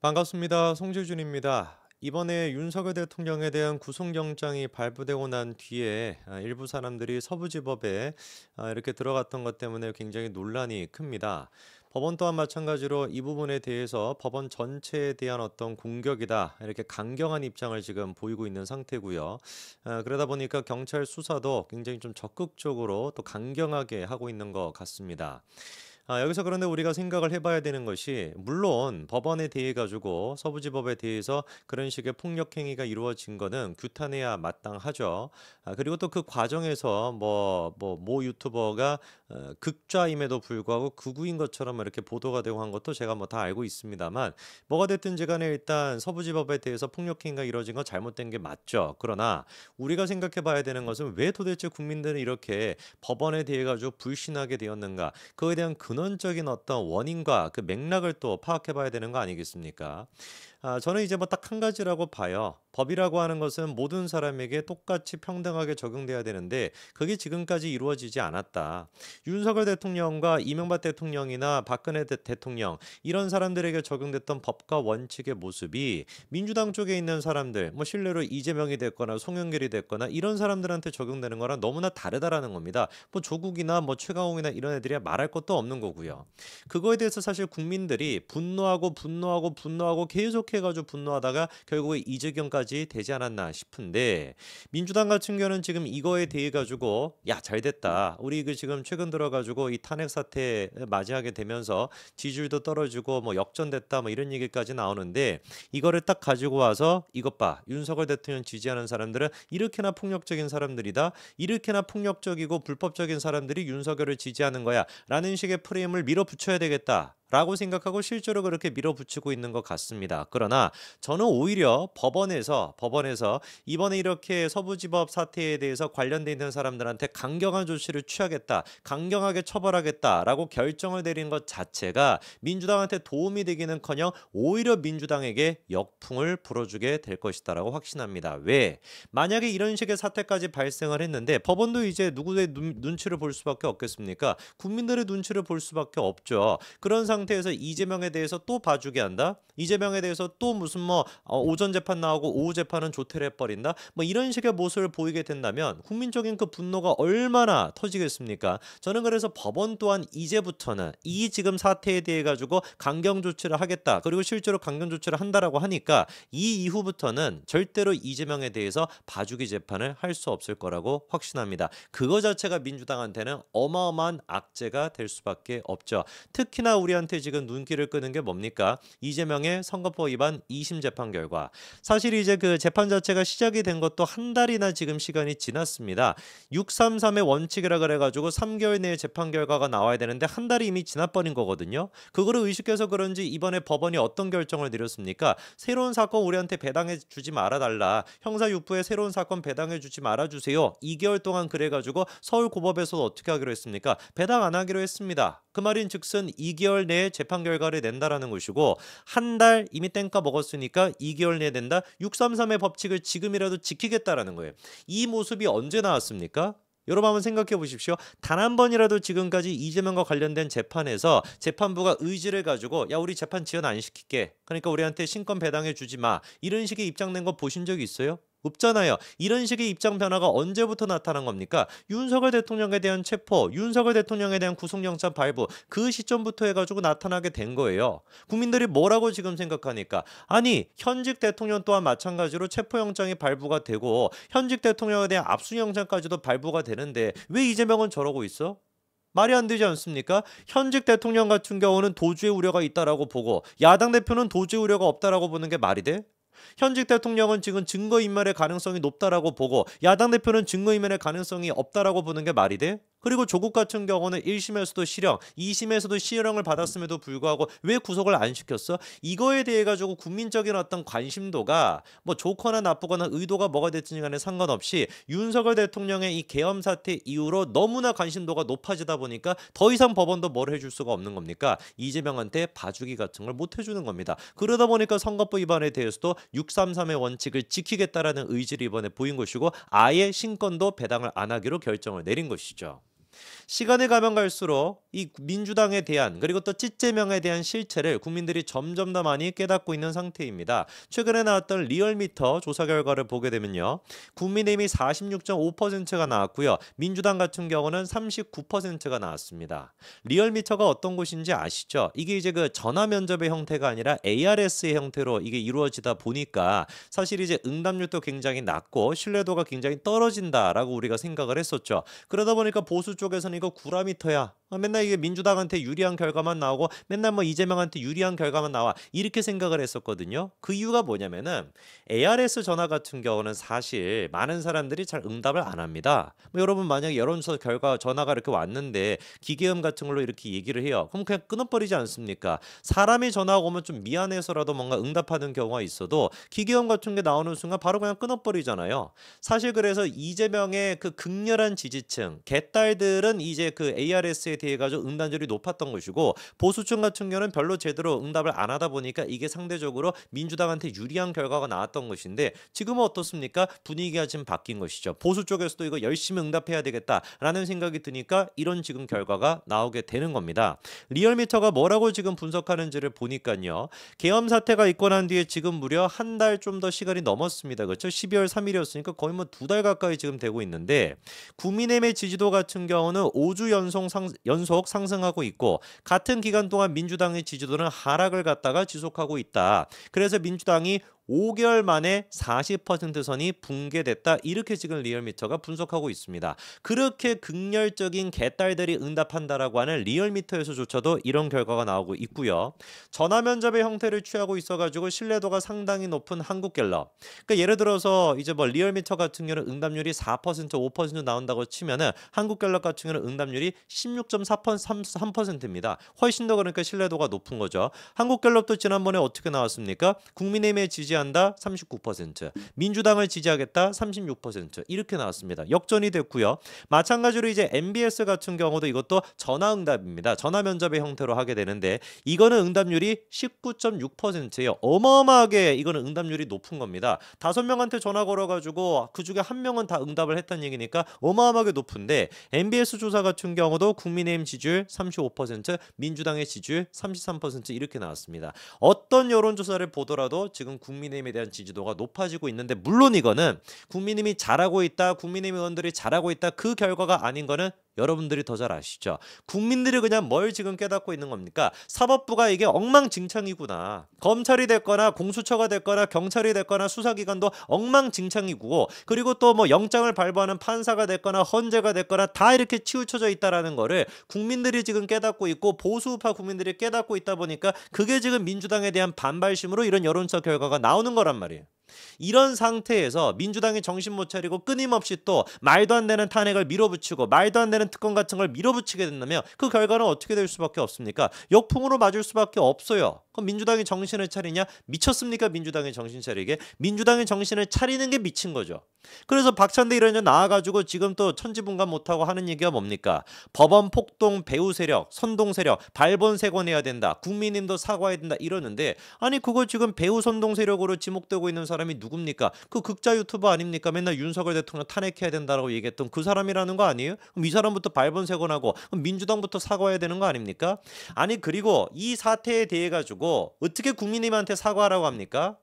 반갑습니다. 송재준입니다. 이번에 윤석열 대통령에 대한 구속영장이 발부되고 난 뒤에 일부 사람들이 서부지법에 이렇게 들어갔던 것 때문에 굉장히 논란이 큽니다. 법원 또한 마찬가지로 이 부분에 대해서 법원 전체에 대한 어떤 공격이다 이렇게 강경한 입장을 지금 보이고 있는 상태고요. 그러다 보니까 경찰 수사도 굉장히 좀 적극적으로 또 강경하게 하고 있는 것 같습니다. 여기서 그런데 우리가 생각을 해봐야 되는 것이 물론 법원에 대해 가지고 서부지법에 대해서 그런 식의 폭력 행위가 이루어진 거는 규탄해야 마땅하죠. 그리고 또 그 과정에서 모 유튜버가 극좌임에도 불구하고 극우인 것처럼 이렇게 보도가 되고 한 것도 제가 뭐 다 알고 있습니다만 뭐가 됐든지 간에 일단 서부지법에 대해서 폭력 행위가 이루어진 건 잘못된 게 맞죠. 그러나 우리가 생각해 봐야 되는 것은 왜 도대체 국민들은 이렇게 법원에 대해 가지고 불신하게 되었는가? 그거에 대한 근원적인 어떤 원인과 그 맥락을 또 파악해 봐야 되는 거 아니겠습니까? 저는 이제 뭐 딱 한 가지라고 봐요. 법이라고 하는 것은 모든 사람에게 똑같이 평등하게 적용돼야 되는데 그게 지금까지 이루어지지 않았다. 윤석열 대통령과 이명박 대통령이나 박근혜 대통령 이런 사람들에게 적용됐던 법과 원칙의 모습이 민주당 쪽에 있는 사람들 뭐 실례로 이재명이 됐거나 송영길이 됐거나 이런 사람들한테 적용되는 거랑 너무나 다르다라는 겁니다. 뭐 조국이나 뭐 최강욱이나 이런 애들이 말할 것도 없는 거고요. 그거에 대해서 사실 국민들이 분노하고 계속해가지고 분노하다가 결국에 이재경까지 되지 않았나 싶은데 민주당 같은 경우는 지금 이거에 대해 가지고 야 잘됐다 우리 그 지금 최근 들어가지고 이 탄핵 사태 맞이하게 되면서 지지율도 떨어지고 뭐 역전됐다 뭐 이런 얘기까지 나오는데 이거를 딱 가지고 와서 이것 봐 윤석열 대통령 지지하는 사람들은 이렇게나 폭력적인 사람들이다 이렇게나 폭력적이고 불법적인 사람들이 윤석열을 지지하는 거야 라는 식의 프레임을 밀어붙여야 되겠다. 라고 생각하고 실제로 그렇게 밀어붙이고 있는 것 같습니다. 그러나 저는 오히려 법원에서 이번에 이렇게 서부지법 사태에 대해서 관련돼 있는 사람들한테 강경한 조치를 취하겠다, 강경하게 처벌하겠다라고 결정을 내린 것 자체가 민주당한테 도움이 되기는커녕 오히려 민주당에게 역풍을 불어주게 될 것이다라고 확신합니다. 왜? 만약에 이런 식의 사태까지 발생을 했는데 법원도 이제 누구의 눈치를 볼 수밖에 없겠습니까? 국민들의 눈치를 볼 수밖에 없죠. 그런 상태에서 이재명에 대해서 또 봐주게 한다. 이재명에 대해서 또 무슨 오전 재판 나오고 오후 재판은 조퇴를 해버린다. 뭐 이런 식의 모습을 보이게 된다면 국민적인 그 분노가 얼마나 터지겠습니까? 저는 그래서 법원 또한 이제부터는 이 지금 사태에 대해 가지고 강경 조치를 하겠다. 그리고 실제로 강경 조치를 한다라고 하니까 이 이후부터는 절대로 이재명에 대해서 봐주기 재판을 할 수 없을 거라고 확신합니다. 그거 자체가 민주당한테는 어마어마한 악재가 될 수밖에 없죠. 특히나 우리한테 지금 눈길을 끄는 게 뭡니까? 이재명의 선거법 위반 2심 재판 결과. 사실 이제 그 재판 자체가 시작이 된 것도 한 달이나 지금 시간이 지났습니다. 633의 원칙이라 그래가지고 3개월 내에 재판 결과가 나와야 되는데 한 달이 이미 지나버린 거거든요. 그거를 의식해서 그런지 이번에 법원이 어떤 결정을 내렸습니까? 새로운 사건 우리한테 배당해 주지 말아달라. 형사육부에 새로운 사건 배당해 주지 말아주세요. 2개월 동안 그래가지고 서울고법에서 어떻게 하기로 했습니까? 배당 안 하기로 했습니다. 그 말인 즉슨 2개월 내에 재판 결과를 낸다라는 것이고 한 달 이미 땡까 먹었으니까 2개월 내에 낸다. 633의 법칙을 지금이라도 지키겠다라는 거예요. 이 모습이 언제 나왔습니까? 여러분 한번 생각해 보십시오. 단 한 번이라도 지금까지 이재명과 관련된 재판에서 재판부가 의지를 가지고 야 우리 재판 지연 안 시킬게. 그러니까 우리한테 신권 배당해 주지 마. 이런 식의 입장 낸 거 보신 적 있어요? 없잖아요. 이런 식의 입장 변화가 언제부터 나타난 겁니까? 윤석열 대통령에 대한 체포, 윤석열 대통령에 대한 구속영장 발부 그 시점부터 해가지고 나타나게 된 거예요. 국민들이 뭐라고 지금 생각하니까 아니 현직 대통령 또한 마찬가지로 체포영장이 발부가 되고 현직 대통령에 대한 압수영장까지도 발부가 되는데 왜 이재명은 저러고 있어? 말이 안 되지 않습니까? 현직 대통령 같은 경우는 도주의 우려가 있다라고 보고 야당 대표는 도주의 우려가 없다라고 보는 게 말이 돼? 현직 대통령은 지금 증거인멸의 가능성이 높다라고 보고 야당 대표는 증거인멸의 가능성이 없다라고 보는 게 말이 돼? 그리고 조국 같은 경우는 1심에서도 실형, 2심에서도 실형을 받았음에도 불구하고 왜 구속을 안 시켰어? 이거에 대해 가지고 국민적인 어떤 관심도가 뭐 좋거나 나쁘거나 의도가 뭐가 됐든지 간에 상관없이 윤석열 대통령의 이 계엄 사태 이후로 너무나 관심도가 높아지다 보니까 더 이상 법원도 뭘 해줄 수가 없는 겁니까? 이재명한테 봐주기 같은 걸 못 해주는 겁니다. 그러다 보니까 선거법 위반에 대해서도 633의 원칙을 지키겠다라는 의지를 이번에 보인 것이고 아예 신권도 배당을 안 하기로 결정을 내린 것이죠. 시간이 가면 갈수록 이 민주당에 대한 그리고 또 찌제명에 대한 실체를 국민들이 점점 더 많이 깨닫고 있는 상태입니다. 최근에 나왔던 리얼미터 조사 결과를 보게 되면요. 국민의힘이 46.5%가 나왔고요. 민주당 같은 경우는 39%가 나왔습니다. 리얼미터가 어떤 곳인지 아시죠? 이게 이제 그 전화 면접의 형태가 아니라 ARS의 형태로 이게 이루어지다 보니까 사실 이제 응답률도 굉장히 낮고 신뢰도가 굉장히 떨어진다라고 우리가 생각을 했었죠. 그러다 보니까 보수 쪽에서는 이거 구라미터야. 맨날 이게 민주당한테 유리한 결과만 나오고 맨날 뭐 이재명한테 유리한 결과만 나와 이렇게 생각을 했었거든요. 그 이유가 뭐냐면은 ARS 전화 같은 경우는 사실 많은 사람들이 잘 응답을 안 합니다. 뭐 여러분 만약에 여론조사 결과 전화가 이렇게 왔는데 기계음 같은 걸로 이렇게 얘기를 해요. 그럼 그냥 끊어버리지 않습니까? 사람이 전화가 오면 좀 미안해서라도 뭔가 응답하는 경우가 있어도 기계음 같은 게 나오는 순간 바로 그냥 끊어버리잖아요. 사실 그래서 이재명의 그 극렬한 지지층 개딸들은 이제 그 ARS에 대해 가지고 응답률이 높았던 것이고 보수층 같은 경우는 별로 제대로 응답을 안 하다 보니까 이게 상대적으로 민주당한테 유리한 결과가 나왔던 것인데 지금은 어떻습니까? 분위기가 지금 바뀐 것이죠. 보수 쪽에서도 이거 열심히 응답해야 되겠다라는 생각이 드니까 이런 지금 결과가 나오게 되는 겁니다. 리얼미터가 뭐라고 지금 분석하는지를 보니까요. 계엄 사태가 있고 난 뒤에 지금 무려 한 달 좀 더 시간이 넘었습니다. 그렇죠? 12월 3일이었으니까 거의 뭐 2달 가까이 지금 되고 있는데 국민의힘의 지지도 같은 경우는 5주 연속 상승하고 있고 같은 기간 동안 민주당의 지지도는 하락을 갖다가 지속하고 있다. 그래서 민주당이 5개월 만에 40% 선이 붕괴됐다. 이렇게 지금 리얼미터가 분석하고 있습니다. 그렇게 극렬적인 개딸들이 응답한다라고 하는 리얼미터에서조차도 이런 결과가 나오고 있고요. 전화 면접의 형태를 취하고 있어가지고 신뢰도가 상당히 높은 한국갤럽. 그러니까 예를 들어서 이제 뭐 리얼미터 같은 경우는 응답률이 4%, 5% 나온다고 치면은 한국갤럽 같은 경우는 응답률이 16.3%입니다. 훨씬 더 그러니까 신뢰도가 높은 거죠. 한국갤럽도 지난번에 어떻게 나왔습니까? 국민의힘에 지지한다 39%, 민주당을 지지하겠다 36% 이렇게 나왔습니다. 역전이 됐고요. 마찬가지로 이제 MBS 같은 경우도 이것도 전화응답입니다. 전화 면접의 형태로 하게 되는데 이거는 응답률이 19.6%예요. 어마어마하게 이거는 응답률이 높은 겁니다. 5명한테 전화 걸어가지고 그 중에 1명은 다 응답을 했다는 얘기니까 어마어마하게 높은데 MBS 조사 같은 경우도 국민의힘 지지율 35%, 민주당의 지지율 33% 이렇게 나왔습니다. 어떤 여론조사를 보더라도 지금 국민의힘에 대한 지지도가 높아지고 있는데 물론 이거는 국민의힘이 잘하고 있다, 국민의힘 의원들이 잘하고 있다 그 결과가 아닌 거는 여러분들이 더 잘 아시죠. 국민들이 그냥 뭘 지금 깨닫고 있는 겁니까? 사법부가 이게 엉망진창이구나. 검찰이 됐거나 공수처가 됐거나 경찰이 됐거나 수사기관도 엉망진창이고 그리고 또 뭐 영장을 발부하는 판사가 됐거나 헌재가 됐거나 다 이렇게 치우쳐져 있다라는 거를 국민들이 지금 깨닫고 있고 보수우파 국민들이 깨닫고 있다 보니까 그게 지금 민주당에 대한 반발심으로 이런 여론조사 결과가 나오는 거란 말이에요. 이런 상태에서 민주당이 정신 못 차리고 끊임없이 또 말도 안 되는 탄핵을 밀어붙이고 말도 안 되는 특권 같은 걸 밀어붙이게 된다면 그 결과는 어떻게 될 수밖에 없습니까? 역풍으로 맞을 수밖에 없어요. 그럼 민주당이 정신을 차리냐? 미쳤습니까? 민주당이 정신 차리게? 민주당이 정신을 차리는 게 미친 거죠. 그래서 박찬대 이런 년 나와가지고 지금 또 천지분간 못하고 하는 얘기가 뭡니까? 법원 폭동 배후 세력, 선동 세력, 발본색원해야 된다. 국민님도 사과해야 된다. 이러는데 아니 그거 지금 배후 선동 세력으로 지목되고 있는 사람이 누굽니까? 그 극자 유튜버 아닙니까? 맨날 윤석열 대통령 탄핵해야 된다라고 얘기했던 그 사람이라는 거 아니에요? 그럼 이 사람부터 발본색원하고 민주당부터 사과해야 되는 거 아닙니까? 아니 그리고 이 사태에 대해 가지고 어떻게 국민님한테 사과하라고 합니까?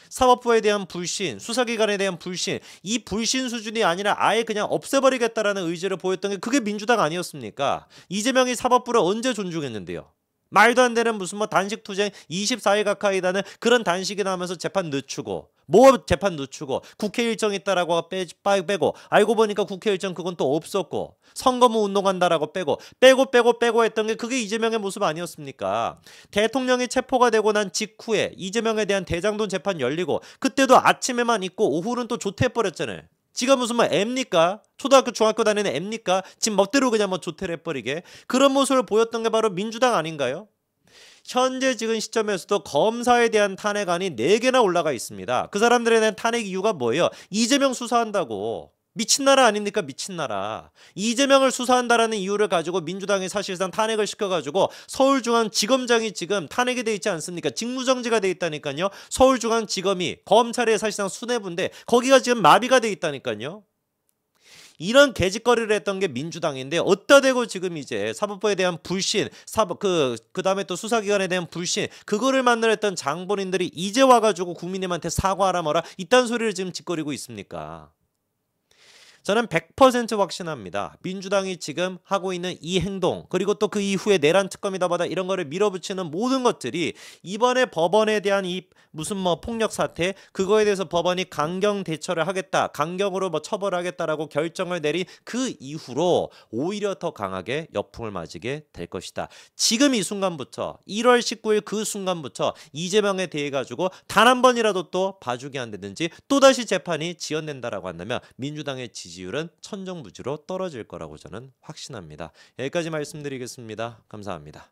사법부에 대한 불신, 수사기관에 대한 불신, 이 불신 수준이 아니라 아예 그냥 없애버리겠다라는 의지를 보였던 게 그게 민주당 아니었습니까? 이재명이 사법부를 언제 존중했는데요? 말도 안 되는 무슨 뭐 단식 투쟁 24일 가까이 다는 그런 단식이 나면서 재판 늦추고 뭐 재판 늦추고 국회 일정 있다라고 빼고 알고 보니까 국회 일정 그건 또 없었고 선거무 운동한다라고 빼고 했던 게 그게 이재명의 모습 아니었습니까? 대통령이 체포가 되고 난 직후에 이재명에 대한 대장동 재판 열리고 그때도 아침에만 있고 오후는 또 조퇴해버렸잖아요. 지가 무슨 뭐 앱니까? 초등학교 중학교 다니는 앱니까? 지금 멋대로 그냥 뭐 조퇴를 해버리게 그런 모습을 보였던 게 바로 민주당 아닌가요? 현재 지금 시점에서도 검사에 대한 탄핵안이 4개나 올라가 있습니다. 그 사람들에 대한 탄핵 이유가 뭐예요? 이재명 수사한다고. 미친 나라 아닙니까? 미친 나라. 이재명을 수사한다라는 이유를 가지고 민주당이 사실상 탄핵을 시켜가지고 서울중앙지검장이 지금 탄핵이 돼 있지 않습니까? 직무정지가 돼 있다니까요. 서울중앙지검이 검찰의 사실상 수뇌부인데 거기가 지금 마비가 돼 있다니까요. 이런 개짓거리를 했던 게 민주당인데 어따 대고 지금 이제 사법부에 대한 불신, 그다음에 또 수사기관에 대한 불신, 그거를 만들었던 장본인들이 이제 와가지고 국민님한테 사과하라 뭐라 이딴 소리를 지금 짓거리고 있습니까? 저는 100% 확신합니다. 민주당이 지금 하고 있는 이 행동, 그리고 또 그 이후에 내란 특검이다 보다 이런 거를 밀어붙이는 모든 것들이 이번에 법원에 대한 이 무슨 뭐 폭력 사태, 그거에 대해서 법원이 강경 대처를 하겠다, 강경으로 뭐 처벌하겠다라고 결정을 내린 그 이후로 오히려 더 강하게 역풍을 맞이게 될 것이다. 지금 이 순간부터 1월 19일 그 순간부터 이재명에 대해 가지고 단 한 번이라도 또 봐주게 한다든지 또다시 재판이 지연된다라고 한다면 민주당의 지지율은 천정부지로 떨어질 거라고 저는 확신합니다. 여기까지 말씀드리겠습니다. 감사합니다.